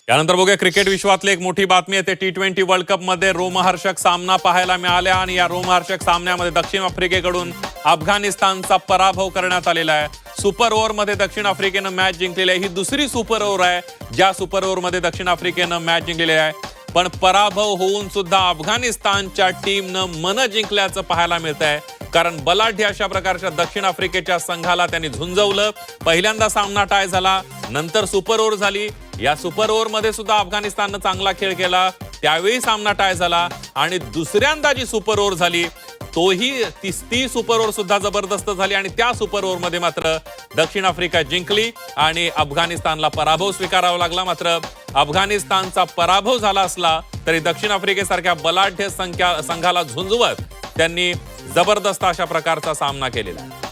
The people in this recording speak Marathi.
यानंतर बघूया क्रिकेट विश्वातली एक मोठी बातमी आहे. T20 वर्ल्ड कप मध्ये रोमहर्षक सामना पाहायला मिळाला आणि या रोमहर्षक सामन्यामध्ये दक्षिण आफ्रिकेकडून अफगाणिस्तानचा पराभव करण्यात आलेला आहे. सुपर ओव्हर मध्ये दक्षिण आफ्रिकेनं मॅच जिंकलेली आहे. ही दुसरी सुपर ओव्हर आहे ज्या सुपर ओव्हर मध्ये दक्षिण आफ्रिकेनं मॅच जिंकलेली आहे. पण पराभव होऊन सुद्धा अफगाणिस्तानच्या टीमनं मन जिंकल्याचं पाहायला मिळत आहे. कारण बलाढ्य अशा प्रकारच्या दक्षिण आफ्रिकेच्या संघाला त्यांनी झुंजवलं. पहिल्यांदा सामना टाय झाला, नंतर सुपर ओव्हर झाली. या सुपर ओव्हर मध्ये सुद्धा अफगाणिस्ताननं चांगला खेळ केला, त्यावेळी सामना टाय झाला. आणि दुसऱ्यांदा जी सुपर ओव्हर झाली तोही ती सुपर ओव्हर सुद्धा जबरदस्त झाली आणि त्या सुपर ओव्हर मध्ये मात्र दक्षिण आफ्रिका जिंकली आणि अफगाणिस्तानला पराभव स्वीकारावा लागला. मात्र अफगाणिस्तानचा पराभव झाला असला तरी दक्षिण आफ्रिकेसारख्या बलाढ्य संघाला झुंजवत त्यांनी जबरदस्त अशा प्रकारचा सामना केलेला आहे.